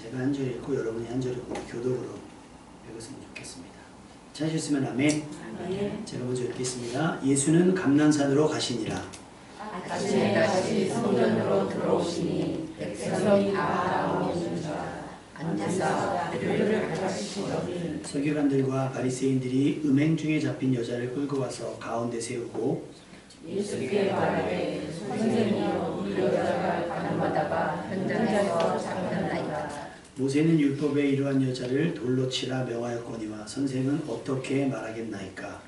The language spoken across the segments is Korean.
제가 한 절 읽고 여러분이 한 절 읽고 교독으로 읽었으면 좋겠습니다. 찾으셨으면 아멘. 아멘. 제가 먼저 읽겠습니다. 예수는 감난산으로 가시니라. 아침에 다시 성전으로 들어오시니 백성이 다 나오는 줄 앉아서 그들을 가르치시더니 서기관들과 바리새인들이 음행 중에 잡힌 여자를 끌고 와서 가운데 세우고 예수께 말하되 선생님이여 이 여자가 가늠하다가 현장에서 잡혔나이다. 모세는 율법에 이러한 여자를 돌로 치라 명하였거니와 선생은 어떻게 말하겠나이까.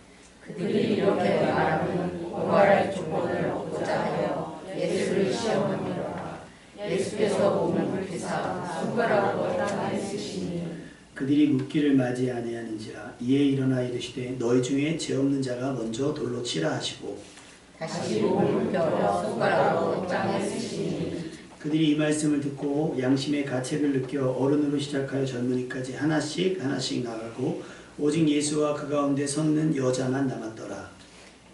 그들이 이렇게 말하면 고발할 조건을 얻고자 하여 예수를 시험하니라. 예수께서 몸을 붉히사 손가락으로 땅에 쓰시니 그들이 묻기를 맞이 아니하는지라. 이에 일어나 이르시되 너희 중에 죄 없는 자가 먼저 돌로 치라 하시고 다시 몸을 펴 손가락으로 땅에 쓰시니 그들이 이 말씀을 듣고 양심의 가책을 느껴 어른으로 시작하여 젊은이까지 하나씩 나가고 오직 예수와 그 가운데 섰는 여자만 남았더라.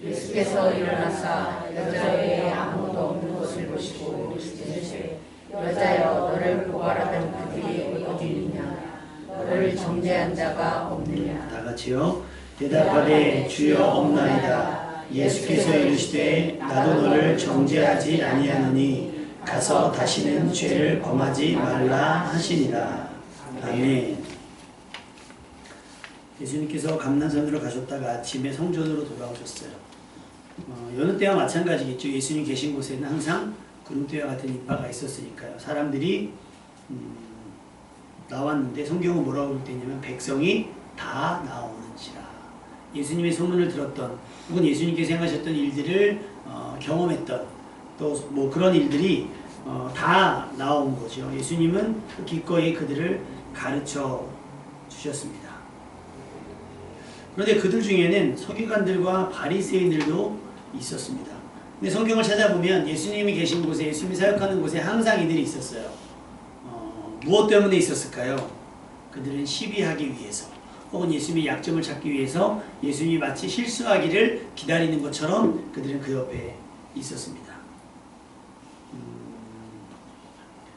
예수께서 일어나사 여자 외에 아무도 없는 것을 보시고 이르시되 여자여 너를 고발하던 그들이 어디 있느냐 너를 정죄한 자가 없느냐. 다 같이요. 대답하되 주여 없나이다. 예수께서 이르시되 나도 너를 정죄하지 아니하노니 가서 다시는 죄를 범하지 말라 하시니라. 아멘. 예수님께서 감난산으로 가셨다가 아침에 성전으로 돌아오셨어요. 여느 때와 마찬가지겠죠. 예수님 계신 곳에는 항상 구름대와 같은 이파가 있었으니까요. 사람들이 나왔는데 성경은 뭐라고 볼 때냐면 백성이 다 나오는지라. 예수님의 소문을 들었던 혹은 예수님께서 행하셨던 일들을 경험했던 또 뭐 그런 일들이 다 나온 거죠. 예수님은 기꺼이 그들을 가르쳐 주셨습니다. 그런데 그들 중에는 서기관들과 바리새인들도 있었습니다. 근데 성경을 찾아보면 예수님이 계신 곳에 예수님이 사역하는 곳에 항상 이들이 있었어요. 무엇 때문에 있었을까요? 그들은 시비하기 위해서 혹은 예수님의 약점을 찾기 위해서 예수님이 마치 실수하기를 기다리는 것처럼 그들은 그 옆에 있었습니다.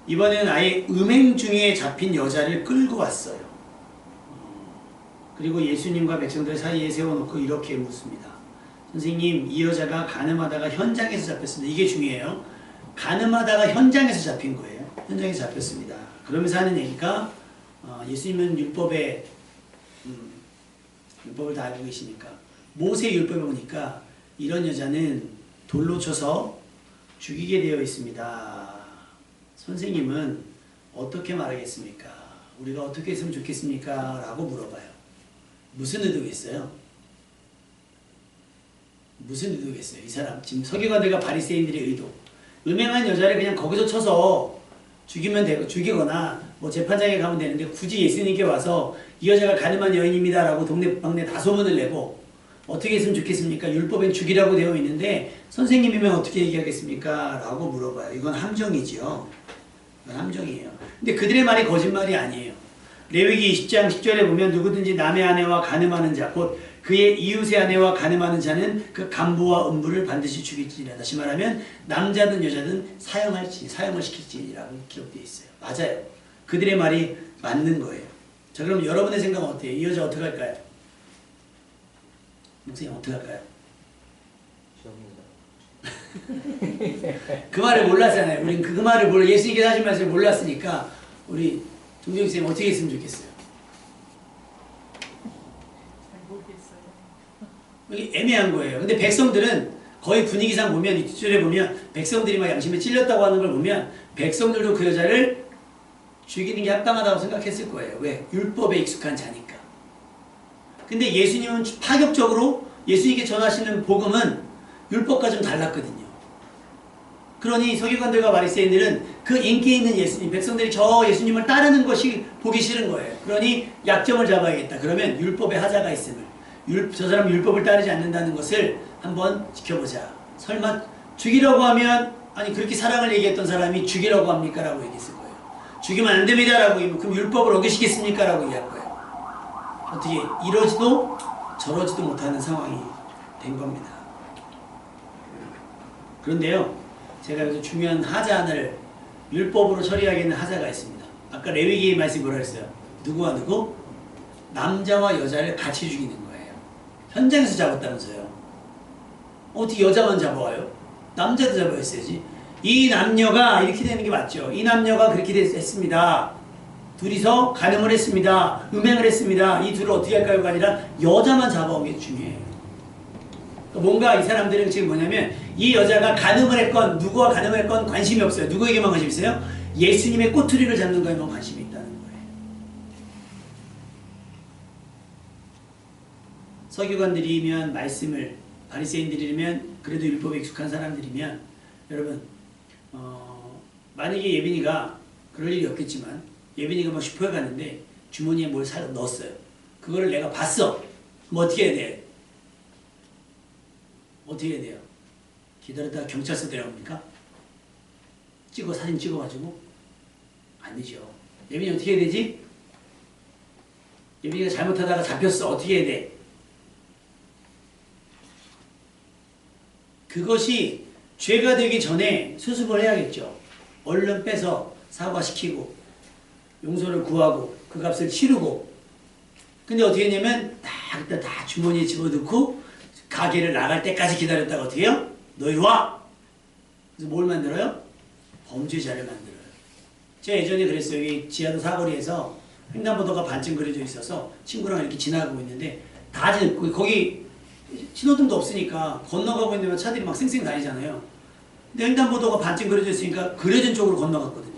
이번에는 아예 음행 중에 잡힌 여자를 끌고 왔어요. 그리고 예수님과 백성들 사이에 세워놓고 이렇게 묻습니다. 선생님, 이 여자가 간음하다가 현장에서 잡혔습니다. 이게 중요해요. 간음하다가 현장에서 잡힌 거예요. 현장에서 잡혔습니다. 그러면서 하는 얘기가 예수님은 율법을 다 알고 계시니까 모세 율법에 보니까 이런 여자는 돌로 쳐서 죽이게 되어 있습니다. 선생님은 어떻게 말하겠습니까? 우리가 어떻게 했으면 좋겠습니까? 라고 물어봐요. 무슨 의도겠어요? 무슨 의도겠어요? 이 사람 지금 서기관들과 바리새인들의 의도. 음행한 여자를 그냥 거기서 쳐서 죽이면 되고 죽이거나 뭐 재판장에 가면 되는데 굳이 예수님께 와서 이 여자가 간음한 여인입니다 라고 동네방네 다 소문을 내고 어떻게 했으면 좋겠습니까? 율법엔 죽이라고 되어 있는데 선생님이면 어떻게 얘기하겠습니까? 라고 물어봐요. 이건 함정이지요. 이건 함정이에요. 근데 그들의 말이 거짓말이 아니에요. 레위기 20장 10절에 보면 누구든지 남의 아내와 간음하는 자 곧 그의 이웃의 아내와 간음하는 자는 그 간부와 음부를 반드시 죽일지니라. 다시 말하면 남자든 여자든 사형을 시킬지니라고 기록되어 있어요. 맞아요. 그들의 말이 맞는 거예요. 자, 그럼 여러분의 생각은 어때요? 이 여자 어떻게 할까요? 목사님 어떻게 할까요? 그 말을 몰랐잖아요. 우린 그 말을 예수님께서 하신 말씀을 몰랐으니까 우리 종정이 선생님 어떻게 했으면 좋겠어요? 여기 애매한 거예요. 근데 백성들은 거의 분위기상 보면 이 뒷줄에 보면 백성들이 막 양심에 찔렸다고 하는 걸 보면 백성들도 그 여자를 죽이는 게 합당하다고 생각했을 거예요. 왜? 율법에 익숙한 자니까. 근데 예수님은 파격적으로 예수님께 전하시는 복음은 율법과 좀 달랐거든요. 그러니 서기관들과 바리새인들은 그 인기 있는 예수님, 백성들이 저 예수님을 따르는 것이 보기 싫은 거예요. 그러니 약점을 잡아야겠다. 그러면 율법에 하자가 있음을, 저 사람은 율법을 따르지 않는다는 것을 한번 지켜보자. 설마 죽이라고 하면 아니 그렇게 사랑을 얘기했던 사람이 죽이라고 합니까? 라고 얘기했을 거예요. 죽이면 안 됩니다. 라고 얘기하면 그럼 율법을 어기시겠습니까? 라고 얘기할 거예요. 어떻게 이러지도 저러지도 못하는 상황이 된 겁니다. 그런데요, 제가 여기서 중요한 하자 하나를 율법으로 처리하기에는 하자가 있습니다. 아까 레위기 말씀이 뭐라 했어요? 누구와 누구? 남자와 여자를 같이 죽이는 거예요. 현장에서 잡았다면서요. 어떻게 여자만 잡아와요? 남자도 잡아왔어야지. 이 남녀가 이렇게 되는 게 맞죠. 이 남녀가 그렇게 했습니다. 둘이서 간음을 했습니다. 음행을 했습니다. 이 둘을 어떻게 할까요가 아니라 여자만 잡아온 게 중요해요. 그러니까 뭔가 이 사람들은 지금 뭐냐면 이 여자가 간음을 했건 누구와 간음을 했건 관심이 없어요. 누구에게만 관심이 있어요? 예수님의 꼬투리를 잡는 거에만 관심이 있다는 거예요. 서기관들이면 말씀을, 바리새인들이면 그래도 율법에 익숙한 사람들이면 여러분 만약에 예빈이가 그럴 일이 없겠지만 예빈이가 막 슈퍼에 갔는데 주머니에 뭘 넣었어요. 그거를 내가 봤어. 그럼 어떻게 해야 돼? 어떻게 해야 돼요? 기다렸다가 경찰서 데려옵니까? 사진 찍어가지고? 안 되죠. 예빈이 어떻게 해야 되지? 예빈이가 잘못하다가 잡혔어. 어떻게 해야 돼? 그것이 죄가 되기 전에 수습을 해야겠죠. 얼른 빼서 사과시키고 용서를 구하고 그 값을 치르고. 근데 어떻게 했냐면 다 주머니에 집어넣고 가게를 나갈 때까지 기다렸다가 어떻게 해요? 너 이리 와! 그래서 뭘 만들어요? 범죄자를 만들어요. 제가 예전에 그랬어요. 여기 지하도 사거리에서 횡단보도가 반쯤 그려져 있어서 친구랑 이렇게 지나가고 있는데 거기 신호등도 없으니까 건너가고 있는 차들이 막 쌩쌩 다니잖아요. 근데 횡단보도가 반쯤 그려져 있으니까 그려진 쪽으로 건너갔거든요.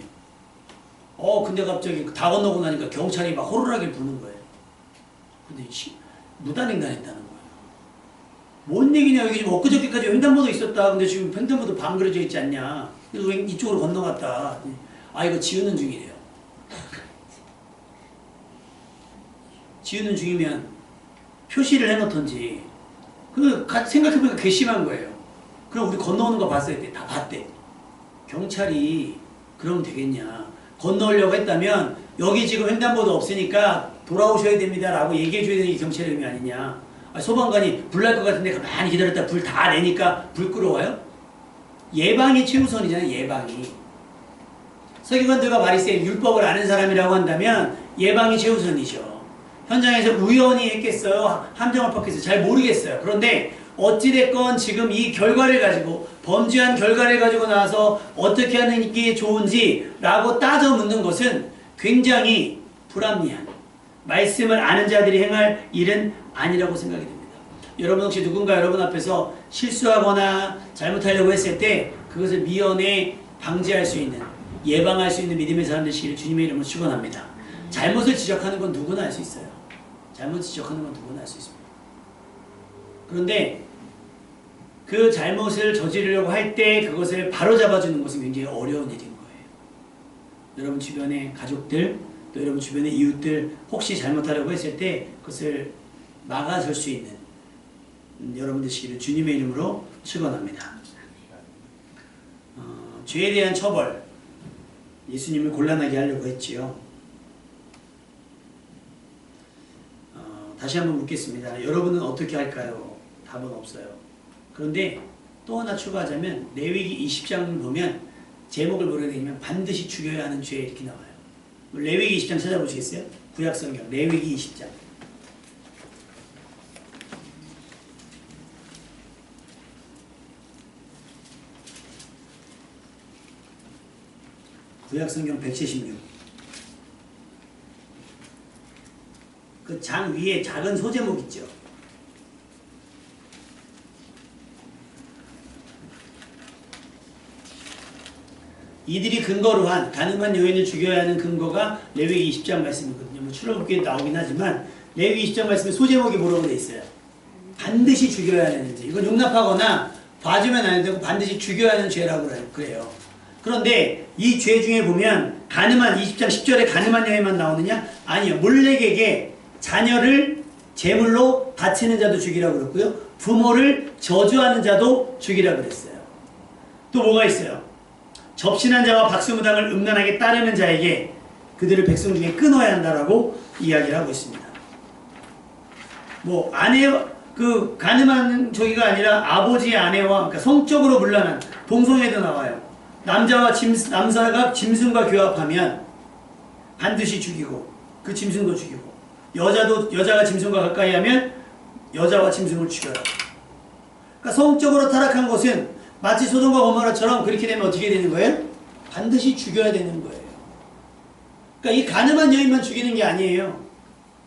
근데 갑자기 다 건너고 나니까 경찰이 막 호루라기를 부는 거예요. 근데 무단횡단했다는 거예요. 뭔 얘기냐, 여기 지금 엊그저께까지 횡단보도 있었다. 근데 지금 횡단보도 반 그려져 있지 않냐. 그래서 이쪽으로 건너갔다. 이거 지우는 중이래요. 지우는 중이면 표시를 해놓던지. 생각해보니까 괘씸한 거예요. 그럼 우리 건너오는 거 봤어야 돼. 다 봤대. 경찰이 그러면 되겠냐. 건너오려고 했다면 여기 지금 횡단보도 없으니까 돌아오셔야 됩니다 라고 얘기해줘야 되는 게 경찰의 의미 아니냐. 소방관이 불 날 것 같은데 가만히 기다렸다 불 다 내니까 불 끌어와요? 예방이 최우선이잖아요. 예방이. 서기관들과 바리새인 율법을 아는 사람이라고 한다면 예방이 최우선이죠. 현장에서 우연히 했겠어요? 함정을 팠겠어요? 잘 모르겠어요. 그런데 어찌됐건 지금 이 결과를 가지고 범죄한 결과를 가지고 나와서 어떻게 하는 게 좋은지 라고 따져 묻는 것은 굉장히 불합리한, 말씀을 아는 자들이 행할 일은 아니라고 생각이 됩니다. 여러분 혹시 누군가 여러분 앞에서 실수하거나 잘못하려고 했을 때 그것을 미연에 방지할 수 있는, 예방할 수 있는 믿음의 사람 되시기를 주님의 이름으로 축원합니다. 잘못을 지적하는 건 누구나 할 수 있어요. 잘못 지적하는 건 누구나 할 수 있습니다. 그런데 그 잘못을 저지르려고 할 때 그것을 바로잡아주는 것은 굉장히 어려운 일인 거예요. 여러분 주변의 가족들, 또 여러분 주변의 이웃들 혹시 잘못하려고 했을 때 그것을 막아설 수 있는 여러분 되시기를 주님의 이름으로 축원합니다. 죄에 대한 처벌, 예수님을 곤란하게 하려고 했지요. 다시 한번 묻겠습니다. 여러분은 어떻게 할까요? 답은 없어요. 그런데 또 하나 추가하자면 레위기 20장을 보면 제목을 뭐라고 되냐면 반드시 죽여야 하는 죄 이렇게 나와요. 레위기 20장 찾아보시겠어요? 구약성경 레위기 20장. 구약성경 176. 그 장 위에 작은 소제목 있죠. 이들이 근거로 한 가늠한 여인을 죽여야 하는 근거가 레위기 20장 말씀이거든요. 뭐 출애굽기에 나오긴 하지만 레위기 20장 말씀에 소제목이 뭐라고 돼 있어요? 반드시 죽여야 하는 죄. 이건 용납하거나 봐주면 안 되고 반드시 죽여야 하는 죄라고 그래요. 그런데 이 죄 중에 보면 가늠한 20장 10절에 가늠한 여인만 나오느냐? 아니요. 몰렉에게 자녀를 제물로 바치는 자도 죽이라고 그랬고요. 부모를 저주하는 자도 죽이라고 그랬어요. 또 뭐가 있어요? 접신한 자와 박수무당을 음란하게 따르는 자에게 그들을 백성 중에 끊어야 한다라고 이야기를 하고 있습니다. 뭐 가늠한 저기가 아니라 아버지의 아내와 그러니까 성적으로 문란한 동성애도 나와요. 남자가 짐승과 교합하면 반드시 죽이고 그 짐승도 죽이고 여자가 짐승과 가까이 하면 여자와 짐승을 죽여라. 그러니까 성적으로 타락한 것은 마치 소돔과 고모라처럼 그렇게 되면 어떻게 되는 거예요? 반드시 죽여야 되는 거예요. 그러니까 이 가늠한 여인만 죽이는 게 아니에요.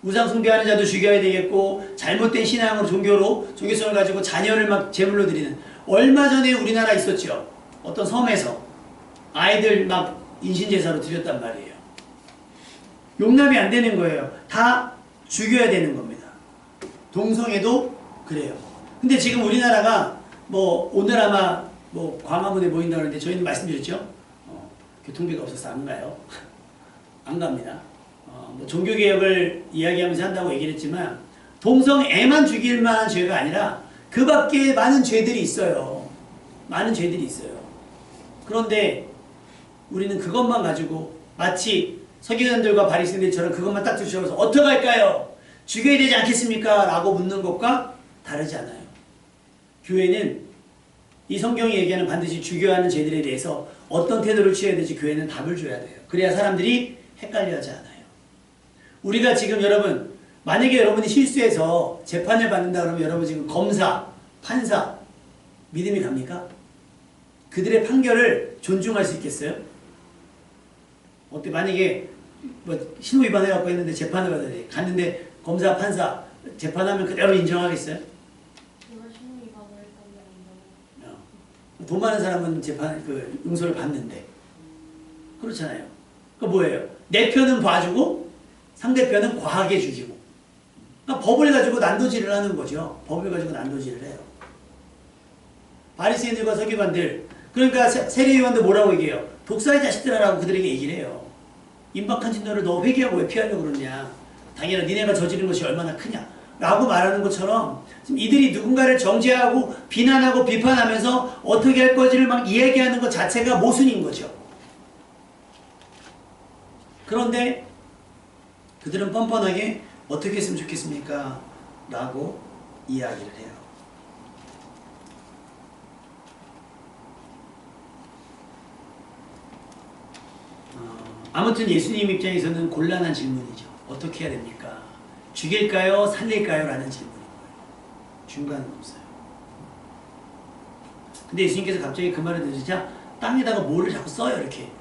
우상 숭배하는 자도 죽여야 되겠고 잘못된 신앙으로 종교성을 가지고 자녀를 막 제물로 드리는, 얼마 전에 우리나라 있었죠. 어떤 섬에서 아이들 막 인신제사로 드렸단 말이에요. 용납이 안 되는 거예요. 다 죽여야 되는 겁니다. 동성애도 그래요. 근데 지금 우리나라가 뭐 오늘 아마 뭐 광화문에 모인다고 하는데 저희는 말씀드렸죠. 교통비가 없어서 안 가요. 안 갑니다. 뭐 종교개혁을 이야기하면서 한다고 얘기를 했지만 동성애만 죽일 만한 죄가 아니라 그 밖에 많은 죄들이 있어요. 많은 죄들이 있어요. 그런데 우리는 그것만 가지고 마치 서기관들과 바리새인들처럼 그것만 딱 주셔서 어떡할까요? 죽여야 되지 않겠습니까? 라고 묻는 것과 다르지 않아요. 교회는 이 성경이 얘기하는 반드시 죽여야 하는 죄들에 대해서 어떤 태도를 취해야 될지 교회는 답을 줘야 돼요. 그래야 사람들이 헷갈려하지 않아요. 우리가 지금 여러분, 만약에 여러분이 실수해서 재판을 받는다 그러면 여러분 지금 검사, 판사 믿음이 갑니까? 그들의 판결을 존중할 수 있겠어요? 어때? 만약에 뭐 신호 위반해갖고 했는데 재판을 받아야 돼. 갔는데 검사, 판사 재판하면 그대로 인정하겠어요? 돈 많은 사람은 재판 용서를 받는데 그렇잖아요. 그 뭐예요? 내 편은 봐주고 상대편은 과하게 죽이고. 그러니까 법을 가지고 난도질을 하는 거죠. 법을 가지고 난도질을 해요. 바리새인들과 서기관들, 그러니까 세례요한도 뭐라고 얘기해요? 독사의 자식들아라고 그들에게 얘기를 해요. 임박한 진노를 너 회개하고 왜 피하려고 그러냐? 당연히 니네가 저지른 것이 얼마나 크냐? 라고 말하는 것처럼 지금 이들이 누군가를 정죄하고 비난하고 비판하면서 어떻게 할 거지를 막 이야기하는 것 자체가 모순인 거죠. 그런데 그들은 뻔뻔하게 어떻게 했으면 좋겠습니까? 라고 이야기를 해요. 아무튼 예수님 입장에서는 곤란한 질문이죠. 어떻게 해야 됩니까? 죽일까요? 살릴까요? 라는 질문인 거예요. 중간은 없어요. 근데 예수님께서 갑자기 그 말을 들으시자 땅에다가 뭐를 자꾸 써요. 이렇게.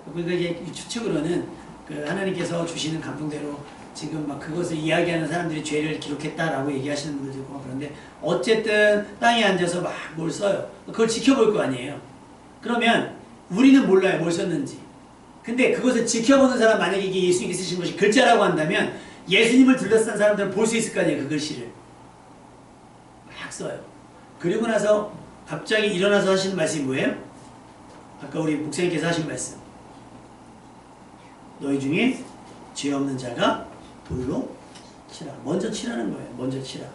그러니까 이제 추측으로는 그 하나님께서 주시는 감동대로 지금 막 그것을 이야기하는 사람들이 죄를 기록했다라고 얘기하시는 분들도 있고 그런데 어쨌든 땅에 앉아서 막 뭘 써요. 그걸 지켜볼 거 아니에요. 그러면 우리는 몰라요. 뭘 썼는지. 근데 그것을 지켜보는 사람, 만약에 이게 예수님이 쓰신 것이 글자라고 한다면 예수님을 둘러싼 사람들은 볼 수 있을 거 아니에요. 그 글씨를. 막 써요. 그리고 나서 갑자기 일어나서 하시는 말씀이 뭐예요? 아까 우리 목사님께서 하신 말씀. 너희 중에 죄 없는 자가 돌로 치라. 먼저 치라는 거예요. 먼저 치라.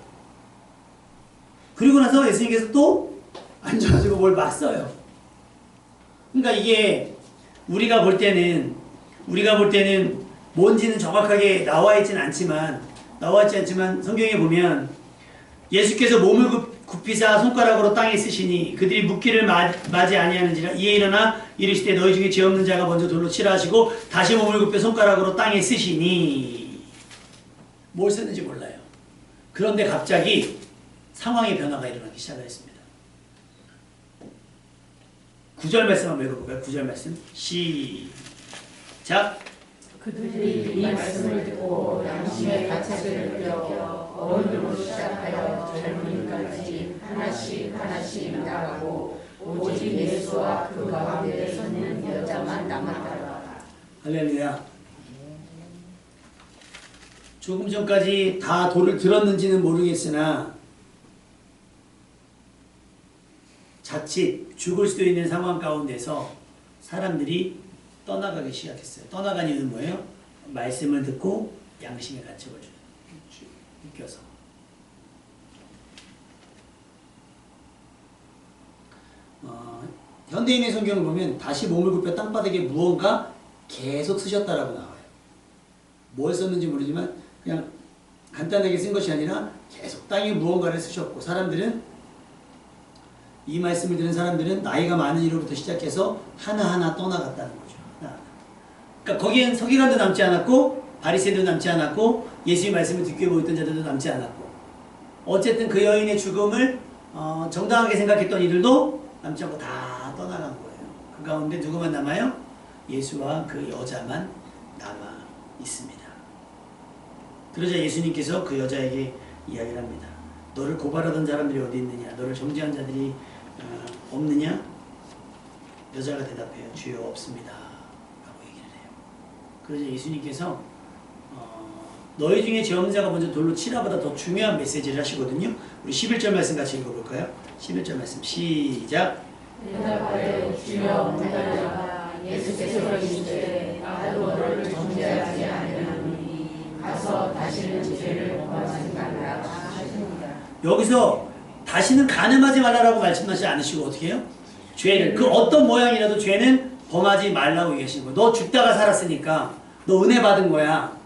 그리고 나서 예수님께서 또 앉아가지고 뭘 막 써요. 그러니까 이게 우리가 볼 때는 뭔지는 정확하게 나와 있지 않지만 성경에 보면 예수께서 몸을 굽히사 손가락으로 땅에 쓰시니 그들이 묻기를 맞이 아니하는지라 이에 일어나 이르시되 너희 중에 죄 없는 자가 먼저 돌로 치라 하시고 다시 몸을 굽혀 손가락으로 땅에 쓰시니. 뭘 쓰는지 몰라요. 그런데 갑자기 상황의 변화가 일어나기 시작을 했습니다. 9절 말씀 한번 읽어볼까요? 9절 말씀 시작. 그들이 이 말씀을 듣고 양심의 가책을 느껴 어른으로 시작하여 젊은이까지 하나씩 나가고 오직 예수와 그 가운데 서는 여자만 남았더라. 할렐루야. 조금 전까지 다 도를 들었는지는 모르겠으나 자칫 죽을 수도 있는 상황 가운데서 사람들이 떠나가기 시작했어요. 떠나간 이유는 뭐예요? 말씀을 듣고 양심의 가책을 느껴서. 현대인의 성경을 보면 다시 몸을 굽혀 땅바닥에 무언가 계속 쓰셨다라고 나와요. 뭘 썼는지 모르지만 그냥 간단하게 쓴 것이 아니라 계속 땅에 무언가를 쓰셨고, 사람들은 이 말씀을 들은 사람들은 나이가 많은 이로부터 시작해서 하나하나 떠나갔다는 거죠. 하나하나. 그러니까 거기엔 서기관도 남지 않았고 바리새인도 남지 않았고 예수의 말씀을 듣기 위해 모였던 자들도 남지 않았고 어쨌든 그 여인의 죽음을 정당하게 생각했던 이들도 남지 않고 다 떠나간 거예요. 그 가운데 누구만 남아요? 예수와 그 여자만 남아 있습니다. 그러자 예수님께서 그 여자에게 이야기를 합니다. 너를 고발하던 사람들이 어디 있느냐? 너를 정죄한 자들이 없느냐? 여자가 대답해요. 주여 없습니다. 라고 얘기를 해요. 그러자 예수님께서 너희 중에 죄 없는 자가 먼저 돌로 치라보다 더 중요한 메시지를 하시거든요. 우리 11절 말씀 같이 읽어볼까요? 11절 말씀 시작. 대답하여 주여 문하라. 예수께서 이르시되 나도 너를 정죄하지 아니하노니 가서 다시는 죄를 범하지 말라 하십니다. 여기서 다시는 간음하지 말라라고 말씀하지 않으시고 어떻게 해요? 죄를 그 어떤 모양이라도 죄는 범하지 말라고 얘기하시는 거예요. 너 죽다가 살았으니까 너 은혜 받은 거야.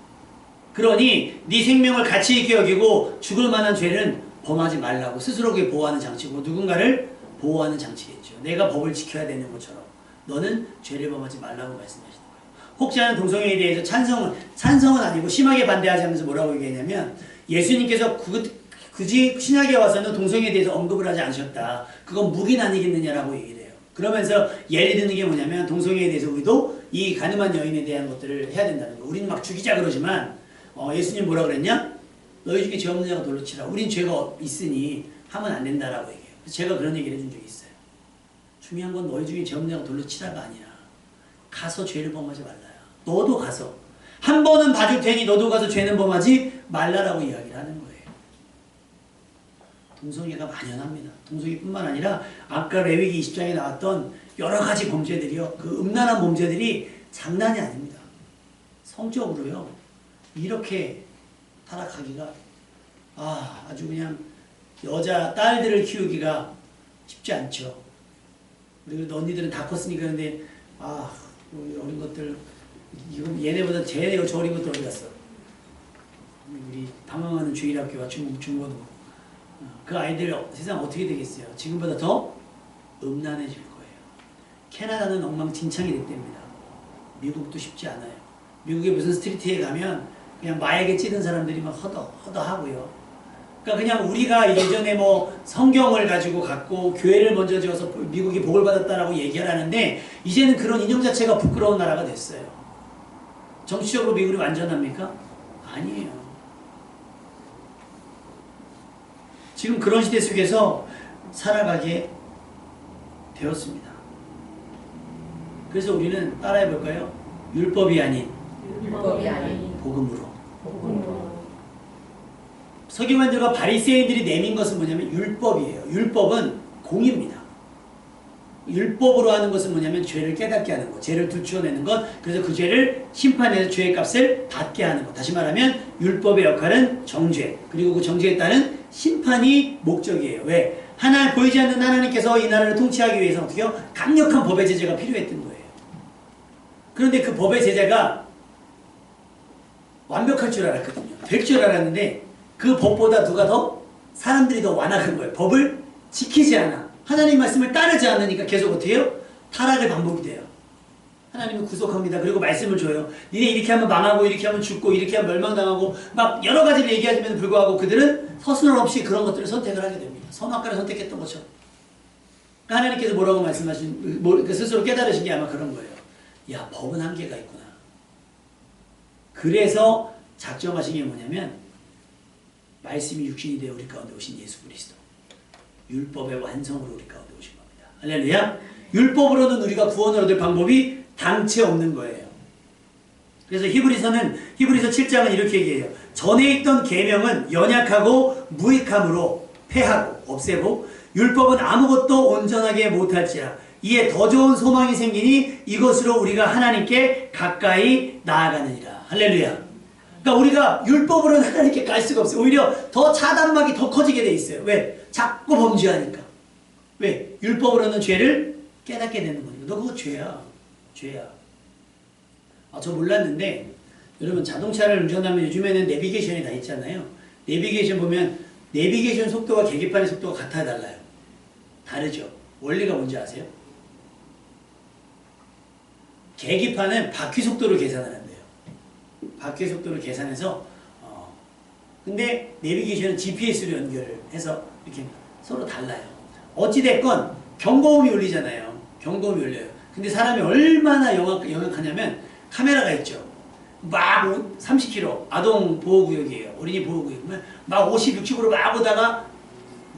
그러니 네 생명을 가치 있게 여기고 죽을 만한 죄는 범하지 말라고 스스로에게 보호하는 장치고 누군가를 보호하는 장치겠죠. 내가 법을 지켜야 되는 것처럼 너는 죄를 범하지 말라고 말씀하시는 거예요. 혹시 하는 동성애에 대해서 찬성은 아니고 심하게 반대하지 않으면서 뭐라고 얘기하냐면 예수님께서 굳이 신약에 와서는 동성애에 대해서 언급을 하지 않으셨다. 그건 묵인 아니겠느냐라고 얘기를 해요. 그러면서 예를 드는 게 뭐냐면 동성애에 대해서 우리도 이 가늠한 여인에 대한 것들을 해야 된다는 거. 우리는 막 죽이자 그러지만 예수님 뭐라 그랬냐? 너희 중에 죄 없는 자가 돌로 치라. 우린 죄가 있으니 하면 안 된다라고 얘기해요. 그래서 제가 그런 얘기를 해준 적이 있어요. 중요한 건 너희 중에 죄 없는 자가 돌로 치라가 아니라 가서 죄를 범하지 말라요. 너도 가서 한 번은 봐줄 테니 너도 가서 죄는 범하지 말라라고 이야기를 하는 거예요. 동성애가 만연합니다. 동성애뿐만 아니라 아까 레위기 20장에 나왔던 여러 가지 범죄들이요. 그 음란한 범죄들이 장난이 아닙니다. 성적으로요. 이렇게 타락하기가 아주 그냥 여자 딸들을 키우기가 쉽지 않죠. 우리 언니들은 다 컸으니까 근데 우리 어린 것들 이거 얘네보다 쟤네가 저 어린 것들 어디 갔어? 우리 방황하는 주일학교와 중고등 그 아이들 세상 어떻게 되겠어요? 지금보다 더 음란해질 거예요. 캐나다는 엉망진창이 됐답니다. 미국도 쉽지 않아요. 미국의 무슨 스트리트에 가면 그냥 마약에 찌든 사람들이 막 허더하고요. 그러니까 그냥 우리가 예전에 뭐 성경을 가지고 갔고 교회를 먼저 지어서 미국이 복을 받았다라고 얘기를 하는데 이제는 그런 인용 자체가 부끄러운 나라가 됐어요. 정치적으로 미국이 완전합니까? 아니에요. 지금 그런 시대 속에서 살아가게 되었습니다. 그래서 우리는 따라해 볼까요? 율법이 아닌 복음으로. 서기관들과 바리새인들이 내민 것은 뭐냐면 율법이에요. 율법은 공의입니다. 율법으로 하는 것은 뭐냐면 죄를 깨닫게 하는 것, 죄를 들추어내는 것, 그래서 그 죄를 심판해서 죄의 값을 받게 하는 것. 다시 말하면 율법의 역할은 정죄, 그리고 그 정죄에 따른 심판이 목적이에요. 왜? 보이지 않는 하나님께서 이 나라를 통치하기 위해서 어떻게 해요? 강력한 법의 제재가 필요했던 거예요. 그런데 그 법의 제재가 완벽할 줄 알았거든요. 될 줄 알았는데 그 법보다 사람들이 더 완악한 거예요. 법을 지키지 않아. 하나님 말씀을 따르지 않으니까 계속 어떻게 해요? 타락의 반복이 돼요. 하나님은 구속합니다. 그리고 말씀을 줘요. 니네 이렇게 하면 망하고 이렇게 하면 죽고 이렇게 하면 멸망당하고 막 여러 가지를 얘기하지만 불구하고 그들은 서슴없이 그런 것들을 선택을 하게 됩니다. 선악과를 선택했던 것처럼. 하나님께서 뭐라고 말씀하신 스스로 깨달으신 게 아마 그런 거예요. 야, 법은 한계가 있구나. 그래서 작정하신 게 뭐냐면 말씀이 육신이 되어 우리 가운데 오신 예수 그리스도. 율법의 완성으로 우리 가운데 오신 겁니다. 할렐루야. 율법으로는 우리가 구원을 얻을 방법이 당체 없는 거예요. 그래서 히브리서 7장은 이렇게 얘기해요. 전에 있던 계명은 연약하고 무익함으로 폐하고 없애고 율법은 아무것도 온전하게 못할지라 이에 더 좋은 소망이 생기니 이것으로 우리가 하나님께 가까이 나아가느니라. 할렐루야. 그러니까 우리가 율법으로는 하나님께 갈 수가 없어요. 오히려 더 차단막이 더 커지게 돼 있어요. 왜? 자꾸 범죄하니까. 왜? 율법으로는 죄를 깨닫게 되는 거니까. 너 그거 죄야. 저 몰랐는데 여러분 자동차를 운전하면 요즘에는 내비게이션이 다 있잖아요. 내비게이션 보면 내비게이션 속도와 계기판의 속도가 같아야 달라요. 다르죠. 원리가 뭔지 아세요? 계기판은 바퀴 속도를 계산을 한대요. 바퀴 속도를 계산해서 근데 내비게이션은 GPS로 연결해서 이렇게 서로 달라요. 어찌됐건 경고음이 울리잖아요. 경고음이 울려요. 근데 사람이 얼마나 영악하냐면 카메라가 있죠. 막 30km 아동 보호구역이에요. 어린이 보호구역이면 막 50, 60으로 막 오다가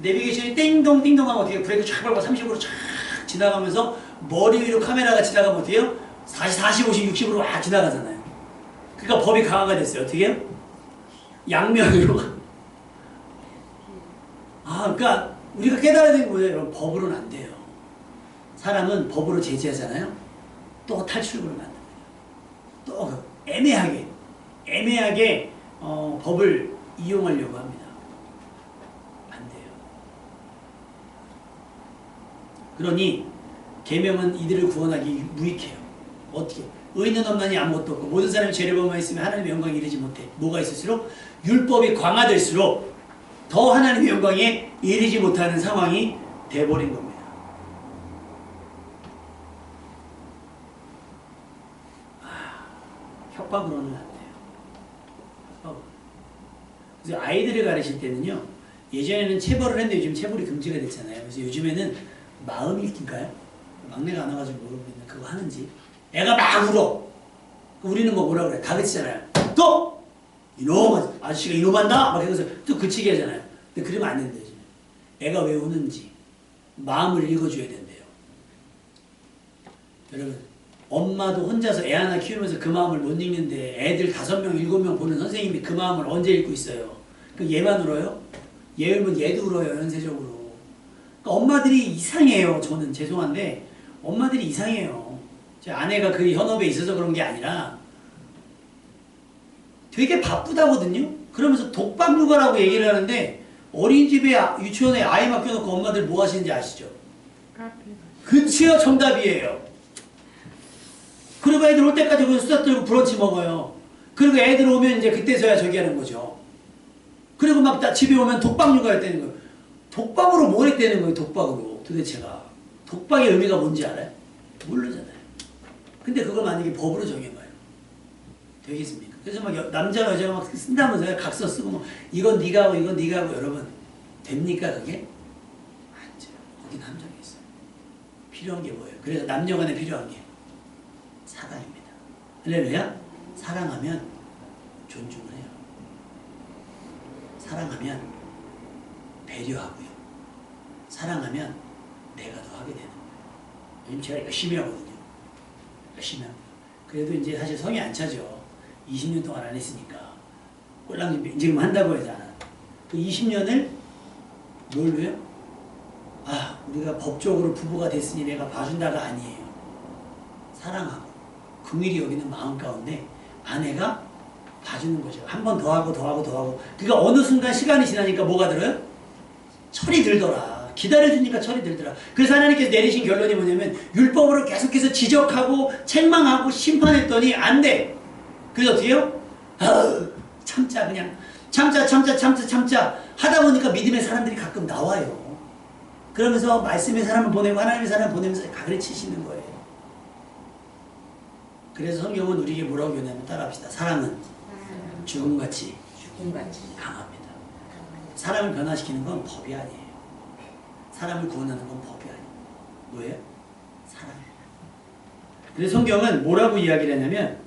내비게이션이 띵동 띵동 하면 어떻게 브레이크 쫙 밟고 30으로 쫙 지나가면서 머리 위로 카메라가 지나가면 어떻게 해요? 40, 50, 60으로 막 지나가잖아요. 그러니까 법이 강화가 됐어요. 어떻게 해요? 양면으로. 그러니까 우리가 깨달아야 되는 거예요. 여러분, 법으로는 안 돼요. 사람은 법으로 제지하잖아요. 또 탈출구를 만듭니다. 또 애매하게 법을 이용하려고 합니다. 안 돼요. 그러니 계명은 이들을 구원하기 무익해요. 어떻게? 의인은 없나니 아무것도 없고 모든 사람이 죄를 범하여 있으면 하나님의 영광에 이르지 못해. 뭐가 있을수록? 율법이 강화될수록 더 하나님의 영광에 이르지 못하는 상황이 돼버린 겁니다. 협박으로는 안 돼요. 협박으로. 그래서 아이들을 가르칠 때는요. 예전에는 체벌을 했는데 요즘 체벌이 금지가 됐잖아요. 그래서 요즘에는 마음 읽기인가요? 막내가 안 와가지고 모르겠는데 그거 하는지. 애가 막 울어. 우리는 뭐라 그래? 가르치잖아요. 또! 이놈! 아저씨가 이놈한다? 막 해서 또 그치게 하잖아요. 근데 그러면 안 된대요. 애가 왜 우는지 마음을 읽어줘야 된대요. 여러분, 엄마도 혼자서 애 하나 키우면서 그 마음을 못 읽는데 애들 5명, 7명 보는 선생님이 그 마음을 언제 읽고 있어요? 그 얘만 울어요? 얘 울면 얘도 울어요, 연쇄적으로. 그러니까 엄마들이 이상해요. 저는 죄송한데 엄마들이 이상해요. 제 아내가 그 현업에 있어서 그런 게 아니라 되게 바쁘다거든요. 그러면서 독박 육아라고 얘기를 하는데 어린이집에 유치원에 아이 맡겨놓고 엄마들 뭐 하시는지 아시죠? 그치요, 정답이에요. 그리고 애들 올 때까지 그 수다 떨고 브런치 먹어요. 그리고 애들 오면 이제 그때서야 저기 하는 거죠. 그리고 막 집에 오면 독박 육아를 떼는 거예요. 독박으로 뭘 했다는 거예요, 독박으로. 도대체가. 독박의 의미가 뭔지 알아요? 모르잖아요. 근데 그걸 만약에 법으로 정해봐요. 되겠습니까? 그래서 막 남자가 여자가 막 쓴다면서요. 각서 쓰고 뭐 이건 네가 하고 이건 네가 하고 여러분 됩니까 그게? 안 돼요. 거긴 함정이 있어요. 필요한 게 뭐예요? 그래서 남녀 간에 필요한 게 사랑입니다. 할렐루야? 사랑하면 존중을 해요. 사랑하면 배려하고요. 사랑하면 내가 더 하게 되는 거예요. 요즘 제가 열심히 하거든요. 열심히 합니다. 그래도 이제 사실 성이 안 차죠. 20년 동안 안 했으니까. 꼴랑 지금 한다고 해서 안 하고. 그 20년을 뭘로요? 우리가 법적으로 부부가 됐으니 내가 봐준다가 아니에요. 사랑하고 긍휼히 여기는 마음 가운데 아내가 봐주는 거죠. 한 번 더 하고 더 하고 더 하고. 그러니까 어느 순간 시간이 지나니까 뭐가 들어요? 철이 들더라. 기다려주니까 철이 들더라. 그래서 하나님께서 내리신 결론이 뭐냐면 율법으로 계속해서 지적하고 책망하고 심판했더니 안 돼. 그래서 어떻게 해요? 참자 그냥 참자 하다 보니까 믿음의 사람들이 가끔 나와요. 그러면서 말씀의 사람을 보내고 하나님의 사람을 보내면서 가르치시는 거예요. 그래서 성경은 우리에게 뭐라고 교냐면 따라합시다. 사랑은 죽음같이 강합니다. 사람을 변화시키는 건 법이 아니에요. 사람을 구원하는 건 법이 아니에요. 뭐예요? 사랑이에요. 그래서 성경은 뭐라고 이야기를 했냐면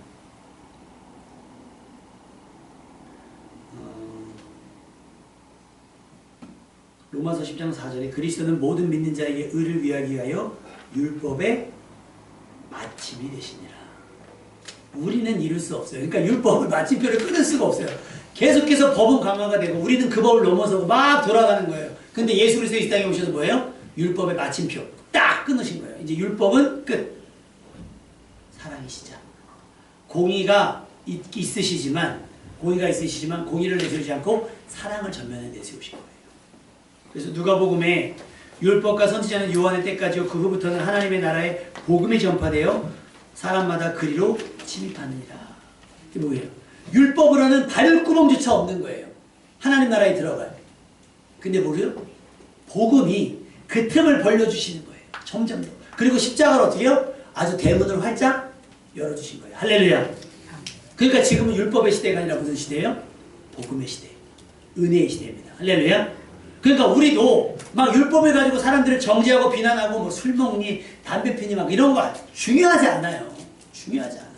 로마서 10장 4절에 그리스도는 모든 믿는 자에게 의를 위하기 위하여 율법의 마침이 되시니라. 우리는 이룰 수 없어요. 그러니까 율법을 마침표를 끊을 수가 없어요. 계속해서 법은 강화가 되고 우리는 그 법을 넘어서고 막 돌아가는 거예요. 근데 예수 그리스도 이 땅에 오셔서 뭐예요? 율법의 마침표 딱 끊으신 거예요. 이제 율법은 끝. 사랑이 시작. 공의가 있으시지만 공의를 내세우지 않고 사랑을 전면에 내세우신 거예요. 그래서 누가복음에 율법과 선지자는 요한의 때까지요 그 후부터는 하나님의 나라의 복음이 전파되어 사람마다 그리로 침입하느니라. 이게 뭐예요? 율법으로는 발구멍조차 없는 거예요. 하나님 나라에 들어가요. 근데 뭐래요? 복음이 그 틈을 벌려주시는 거예요. 점점 더. 그리고 십자가를 어떻게 해요? 아주 대문을 활짝 열어주신 거예요. 할렐루야. 그러니까 지금은 율법의 시대가 아니라 무슨 시대예요? 복음의 시대, 은혜의 시대입니다. 할렐루야. 그러니까 우리도 막 율법을 가지고 사람들을 정죄하고 비난하고 뭐 술 먹니, 담배 피니 막 이런 거 중요하지 않아요. 중요하지 않아요.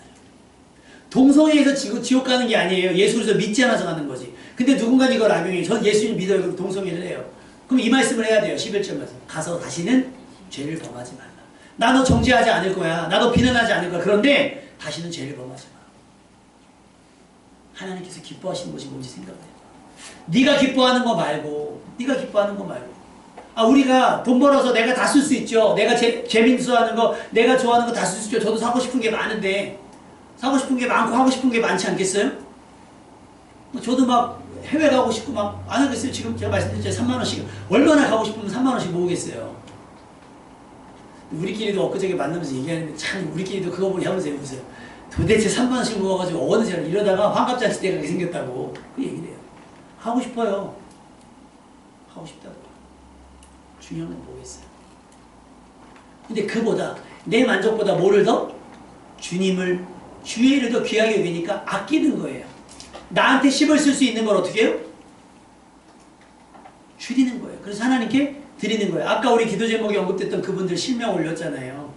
동성애에서 지옥 가는 게 아니에요. 예수 그리스도 믿지 않아서 가는 거지. 근데 누군가 이걸 악용해. 전 예수님 믿어요. 그럼 동성애를 해요. 그럼 이 말씀을 해야 돼요. 11절에서. 가서 다시는 죄를 범하지 말라. 나 너 정죄하지 않을 거야. 나 너 비난하지 않을 거야. 그런데 다시는 죄를 범하지 마. 하나님께서 기뻐하시는 것이 뭔지 생각해요. 네가 기뻐하는 거 말고, 네가 기뻐하는 거 말고. 아, 우리가 돈 벌어서 내가 다 쓸 수 있죠. 내가 재민수하는 거, 내가 좋아하는 거 다 쓸 수 있죠. 저도 사고 싶은 게 많은데, 사고 싶은 게 많고 하고 싶은 게 많지 않겠어요? 저도 막 해외 가고 싶고 막 안 하겠어요. 지금 제가 말씀드렸죠. 3만 원씩. 얼마나 가고 싶으면 3만 원씩 모으겠어요. 우리끼리도 엊그저께 만나면서 얘기하는데 참 우리끼리도 그거 보니 하면서 해보세요. 도대체 3만 원씩 모아가지고 어느 세를 이러다가 환갑잔치 때 가게 생겼다고 그 얘기를 해요. 하고 싶어요. 하고 싶다고. 중요한 건 뭐겠어요? 근데 그보다 내 만족보다 뭐를 더? 주님을 주의 일을 더 귀하게 여기니까 아끼는 거예요. 나한테 10을 쓸 수 있는 걸 어떻게 해요? 줄이는 거예요. 그래서 하나님께 드리는 거예요. 아까 우리 기도 제목에 언급됐던 그분들 실명 올렸잖아요.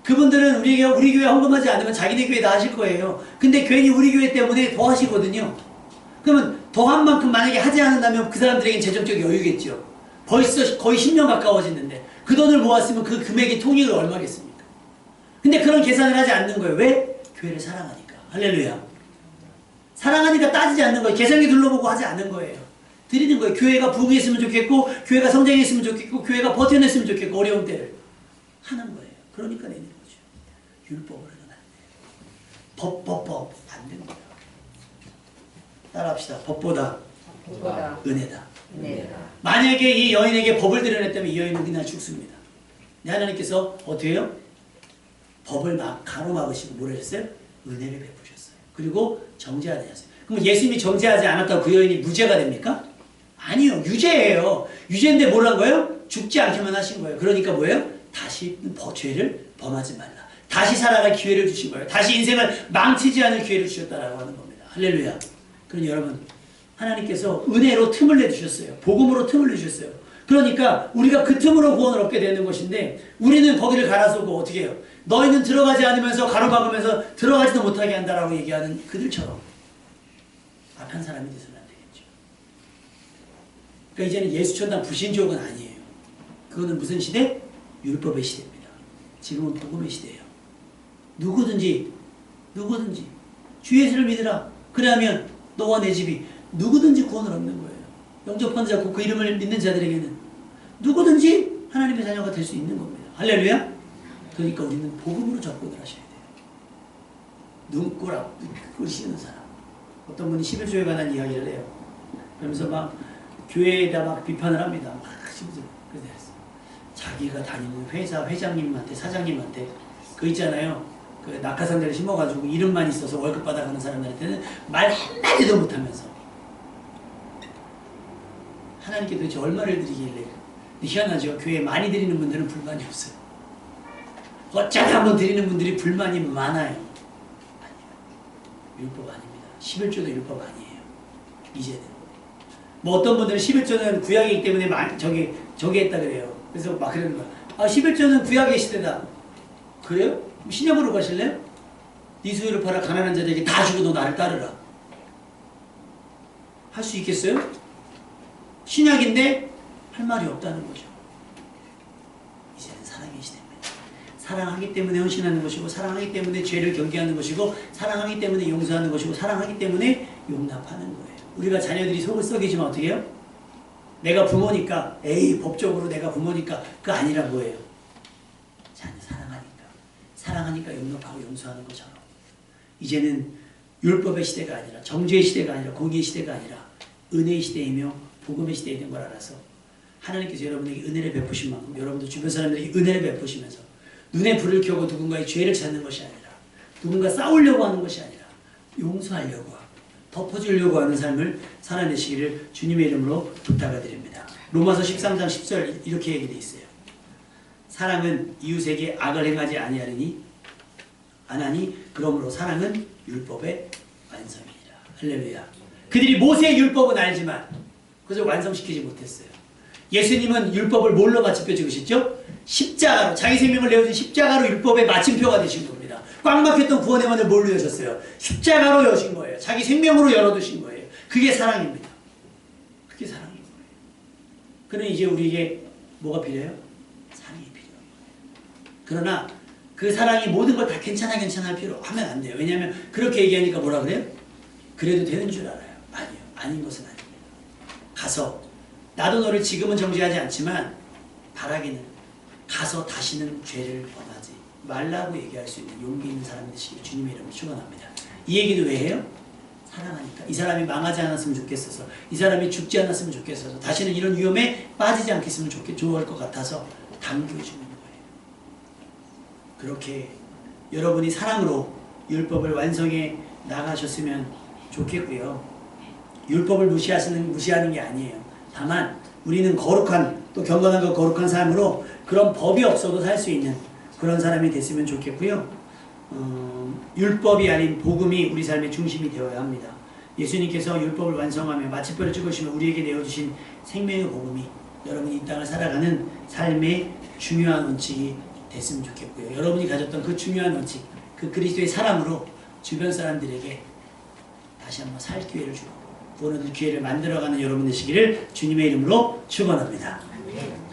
그분들은 우리 교회 헌금하지 않으면 자기네 교회 다 하실 거예요. 근데 괜히 우리 교회 때문에 더 하시거든요. 그러면 더 한 만큼 만약에 하지 않는다면 그 사람들에겐 재정적 여유겠죠. 벌써 거의 10년 가까워지는데 그 돈을 모았으면 그 금액의 통일을 얼마겠습니까? 근데 그런 계산을 하지 않는 거예요. 왜? 교회를 사랑하니까. 할렐루야. 사랑하니까 따지지 않는 거예요. 계산기 둘러보고 하지 않는 거예요. 드리는 거예요. 교회가 부흥했으면 좋겠고, 교회가 성장했으면 좋겠고, 교회가 버텨냈으면 좋겠고, 어려운 때를 하는 거예요. 그러니까 내는 거죠. 율법으로는 안 돼요. 법 안 되는 거예요. 따라합시다. 법보다 은혜다. 만약에 이 여인에게 법을 드러냈다면 이 여인은 그날 죽습니다. 하나님께서 어떻게 해요? 법을 막 가로막으시고 뭐라 했어요? 은혜를 베푸셨어요. 그리고 정죄하지 않았어요. 그럼 예수님이 정죄하지 않았다고 그 여인이 무죄가 됩니까? 아니요. 유죄예요. 유죄인데 뭘 한 거예요? 죽지 않게만 하신 거예요. 그러니까 뭐예요? 다시 죄를 범하지 말라. 다시 살아갈 기회를 주신 거예요. 다시 인생을 망치지 않을 기회를 주셨다라고 하는 겁니다. 할렐루야. 그러니 여러분, 하나님께서 은혜로 틈을 내주셨어요. 복음으로 틈을 내주셨어요. 그러니까 우리가 그 틈으로 구원을 얻게 되는 것인데 우리는 거기를 갈아서고 어떻게 해요? 너희는 들어가지 않으면서 가로막으면서 들어가지도 못하게 한다라고 얘기하는 그들처럼 악한 사람이 되서는 안 되겠죠. 그러니까 이제는 예수천당 불신족은 아니에요. 그거는 무슨 시대? 율법의 시대입니다. 지금은 복음의 시대예요. 누구든지 주 예수를 믿으라. 그러면 너와 내 집이 누구든지 구원을 얻는 거예요. 영접한 자고 그 이름을 믿는 자들에게는 누구든지 하나님의 자녀가 될 수 있는 겁니다. 할렐루야. 그러니까 우리는 복음으로 접근을 하셔야 돼요. 눈꼬라 끄시는 사람. 어떤 분이 11조에 관한 이야기를 해요. 그러면서 막 교회에다 막 비판을 합니다. 막 그래서 자기가 다니는 회사 회장님한테 사장님한테 그 있잖아요. 그 낙하산들을 심어가지고 이름만 있어서 월급 받아가는 사람들한테는 말 한마디도 못하면서 하나님께 도대체 얼마를 드리길래. 근데 희한하죠. 교회 많이 드리는 분들은 불만이 없어요. 어쩌다 한번 드리는 분들이 불만이 많아요. 아니요. 율법 아닙니다. 11조도 율법 아니에요. 이제는. 뭐 어떤 분들은 11조는 구약이기 때문에 저기 했다 그래요. 그래서 막 그러는 거야. 아, 11조는 구약의 시대다. 그래요? 신약으로 가실래요? 네 수요를 팔아 가난한 자들에게 다 주고 너 나를 따르라. 할 수 있겠어요? 신약인데 할 말이 없다는 거죠. 이제는 사랑의 시대입니다. 사랑하기 때문에 헌신하는 것이고 사랑하기 때문에 죄를 경계하는 것이고 사랑하기 때문에 용서하는 것이고 사랑하기 때문에 용납하는 거예요. 우리가 자녀들이 속을 썩이지만 어떻게 해요? 내가 부모니까 에이 법적으로 내가 부모니까 그거 아니라 뭐예요? 자녀 사랑하니까 용납하고 용서하는 것처럼 이제는 율법의 시대가 아니라 정죄의 시대가 아니라 공의의 시대가 아니라 은혜의 시대이며 복음의 시대에 된 걸 알아서 하나님께서 여러분에게 은혜를 베푸신 만큼 여러분도 주변 사람들에게 은혜를 베푸시면서 눈에 불을 켜고 누군가의 죄를 찾는 것이 아니라 누군가 싸우려고 하는 것이 아니라 용서하려고 하고 덮어주려고 하는 삶을 살아내시기를 주님의 이름으로 부탁을 드립니다. 로마서 13장 10절 이렇게 얘기되어 있어요. 사랑은 이웃에게 악을 행하지 아니하리니 안 하니 그러므로 사랑은 율법의 완성이니라. 할렐루야. 그들이 모세의 율법은 알지만 그것을 완성시키지 못했어요. 예수님은 율법을 뭘로 마침표 찍으셨죠? 십자가로, 자기 생명을 내어준 십자가로 율법의 마침표가 되신 겁니다. 꽉 막혔던 구원의 문을 뭘로 여셨어요? 십자가로 여신 거예요. 자기 생명으로 열어두신 거예요. 그게 사랑입니다. 그게 사랑인 거예요. 그러니 이제 우리에게 뭐가 필요해요? 사랑이 필요한 거예요. 그러나 그 사랑이 모든 걸 다 괜찮아 할 필요 하면 안 돼요. 왜냐하면 그렇게 얘기하니까 뭐라 그래요? 그래도 되는 줄 알아요. 아니요. 아닌 것은 아닙니다. 가서 나도 너를 지금은 정죄하지 않지만 바라기는 가서 다시는 죄를 범하지 말라고 얘기할 수 있는 용기 있는 사람이 되시길 주님의 이름으로 축원합니다. 이 얘기도 왜 해요? 사랑하니까. 이 사람이 망하지 않았으면 좋겠어서, 이 사람이 죽지 않았으면 좋겠어서, 다시는 이런 위험에 빠지지 않겠으면 좋을 것 같아서 당겨주는 거예요. 그렇게 여러분이 사랑으로 율법을 완성해 나가셨으면 좋겠고요. 율법을 무시하는 게 아니에요. 다만 우리는 거룩한, 또 경건한 거룩한 삶으로 그런 법이 없어도 살 수 있는 그런 사람이 됐으면 좋겠고요. 율법이 아닌 복음이 우리 삶의 중심이 되어야 합니다. 예수님께서 율법을 완성하며 마침표를 찍으시며 우리에게 내어주신 생명의 복음이 여러분이 이 땅을 살아가는 삶의 중요한 원칙이 됐으면 좋겠고요. 여러분이 가졌던 그 중요한 원칙, 그 그리스도의 사랑으로 주변 사람들에게 다시 한번 살 기회를 주고 구원의 기회를 만들어가는 여러분 되시기를 주님의 이름으로 축원합니다.